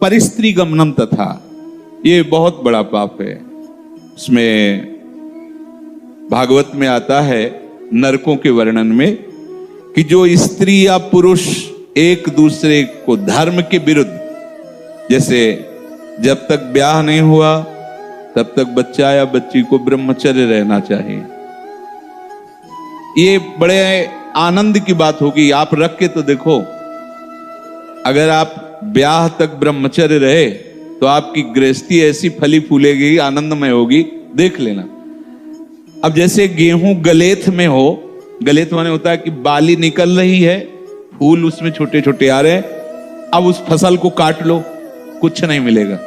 परिस्त्री गमनम तथा, ये बहुत बड़ा पाप है। इसमें भागवत में आता है नरकों के वर्णन में कि जो स्त्री या पुरुष एक दूसरे को धर्म के विरुद्ध, जैसे जब तक ब्याह नहीं हुआ तब तक बच्चा या बच्ची को ब्रह्मचर्य रहना चाहिए। ये बड़े आनंद की बात होगी। आप रख के तो देखो, अगर आप ब्याह तक ब्रह्मचर्य रहे तो आपकी गृहस्थी ऐसी फली फूलेगी, आनंदमय होगी, देख लेना। अब जैसे गेहूं गलेथ में हो, गलेथ माने होता है कि बाली निकल रही है, फूल उसमें छोटे छोटे आ रहे हैं, अब उस फसल को काट लो, कुछ नहीं मिलेगा।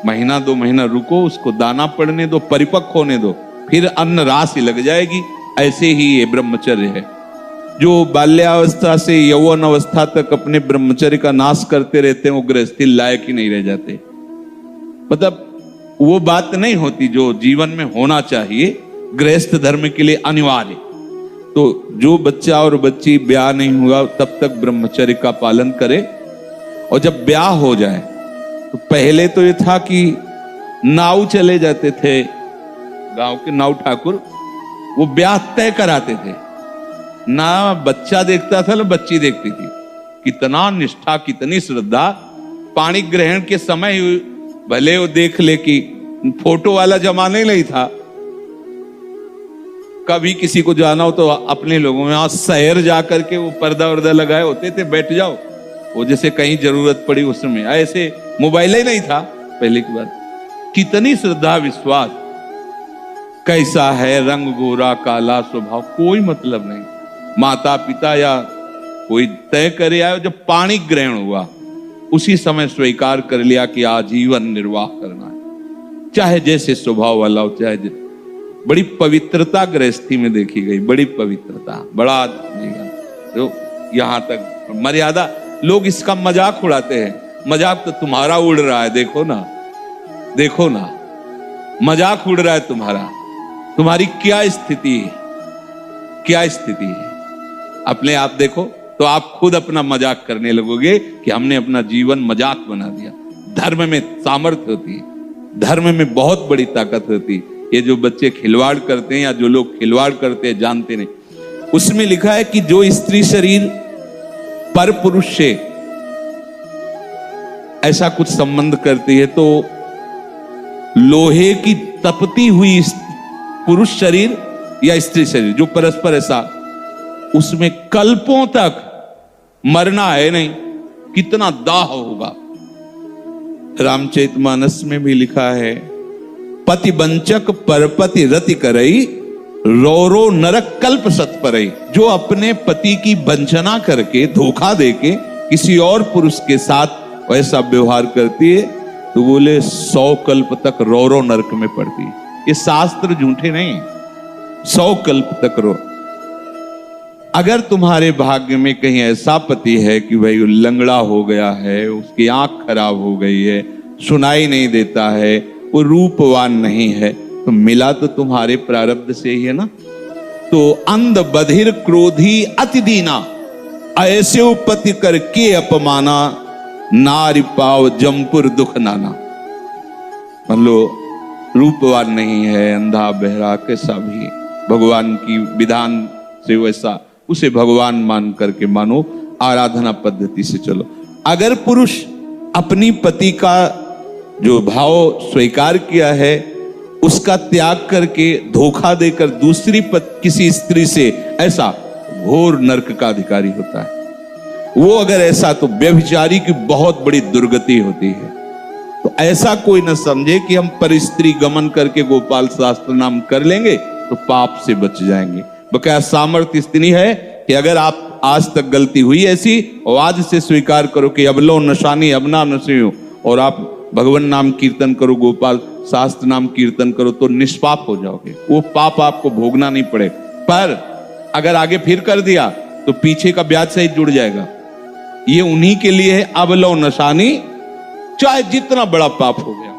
महीना 2 महीना रुको, उसको दाना पड़ने दो, परिपक्व होने दो, फिर अन्न राशि लग जाएगी। ऐसे ही ये ब्रह्मचर्य है। जो बाल्यावस्था से यौवन अवस्था तक अपने ब्रह्मचर्य का नाश करते रहते हैं, वो गृहस्थी लायक ही नहीं रह जाते। मतलब वो बात नहीं होती जो जीवन में होना चाहिए, गृहस्थ धर्म के लिए अनिवार्य। तो जो बच्चा और बच्ची ब्याह नहीं हुआ तब तक ब्रह्मचर्य का पालन करे, और जब ब्याह हो जाए तो पहले तो ये था कि नाव चले जाते थे, गांव के नाव ठाकुर, वो ब्याह तय कराते थे। ना बच्चा देखता था ना बच्ची देखती थी। कितना निष्ठा, कितनी श्रद्धा। पाणी ग्रहण के समय भले वो देख ले कि फोटो वाला जमाना ही नहीं था, कभी किसी को जाना हो तो अपने लोगों में यहाँ शहर जाकर के वो पर्दा वर्दा लगाए होते थे, बैठ जाओ, वो जैसे कहीं जरूरत पड़ी उसमें। ऐसे मोबाइल ही नहीं था पहले की बात। कितनी श्रद्धा, विश्वास। कैसा है रंग, गोरा काला स्वभाव, कोई मतलब नहीं। माता पिता या कोई तय करे आयो, जब पाणी ग्रहण हुआ उसी समय स्वीकार कर लिया कि आजीवन निर्वाह करना है, चाहे जैसे स्वभाव वाला हो, चाहे। बड़ी पवित्रता गृहस्थी में देखी गई, बड़ी पवित्रता, बड़ा जो यहां तक मर्यादा। लोग इसका मजाक उड़ाते हैं। मजाक तो तुम्हारा उड़ रहा है, देखो ना, देखो ना, मजाक उड़ रहा है तुम्हारा। तुम्हारी क्या स्थिति है, क्या स्थिति है, अपने आप देखो तो आप खुद अपना मजाक करने लगोगे कि हमने अपना जीवन मजाक बना दिया। धर्म में सामर्थ्य होती है, धर्म में बहुत बड़ी ताकत होती है। ये जो बच्चे खिलवाड़ करते हैं या जो लोग खिलवाड़ करते हैं जानते नहीं। उसमें लिखा है कि जो स्त्री शरीर पर पुरुष से ऐसा कुछ संबंध करती है तो लोहे की तपती हुई पुरुष शरीर या स्त्री शरीर जो परस्पर ऐसा, उसमें कल्पों तक मरना है नहीं। कितना दाह होगा। रामचरितमानस में भी लिखा है, पति बंचक परपति रति करई, रोरो नरक कल्प सत परई। जो अपने पति की वंचना करके, धोखा देके किसी और पुरुष के साथ वैसा व्यवहार करती है तो बोले 100 कल्प तक रोरो नरक में पड़ती है। ये शास्त्र झूठे नहीं, 100 कल्प तक रो। अगर तुम्हारे भाग्य में कहीं ऐसा पति है कि भाई लंगड़ा हो गया है, उसकी आंख खराब हो गई है, सुनाई नहीं देता है, वो रूपवान नहीं है, तो मिला तो तुम्हारे प्रारब्ध से ही है ना। तो अंध बधिर क्रोधी अति दीना, ऐसे पति करके अपमाना, नारी पाव जमपुर दुख नाना। मान लो रूपवान नहीं है, अंधा बहरा कैसा भी, भगवान की विधान से वैसा, उसे भगवान मान करके मानो, आराधना पद्धति से चलो। अगर पुरुष अपनी पति का जो भाव स्वीकार किया है उसका त्याग करके धोखा देकर दूसरी किसी स्त्री से, ऐसा घोर नरक का अधिकारी होता है वो। अगर ऐसा तो व्यभिचारी की बहुत बड़ी दुर्गति होती है। तो ऐसा कोई न समझे कि हम परिस्त्री गमन करके गोपाल शास्त्र नाम कर लेंगे तो पाप से बच जाएंगे। बकाया सामर्थ्य इतनी है कि अगर आप आज तक गलती हुई ऐसी, और आज से स्वीकार करो कि अब लो नशानी अब ना नशे, और आप भगवान नाम कीर्तन करो, गोपाल शास्त्र नाम कीर्तन करो, तो निष्पाप हो जाओगे। वो पाप आपको भोगना नहीं पड़े। पर अगर आगे फिर कर दिया तो पीछे का ब्याज सहित जुड़ जाएगा। ये उन्हीं के लिए है, अब लो नशानी, चाहे जितना बड़ा पाप हो गया।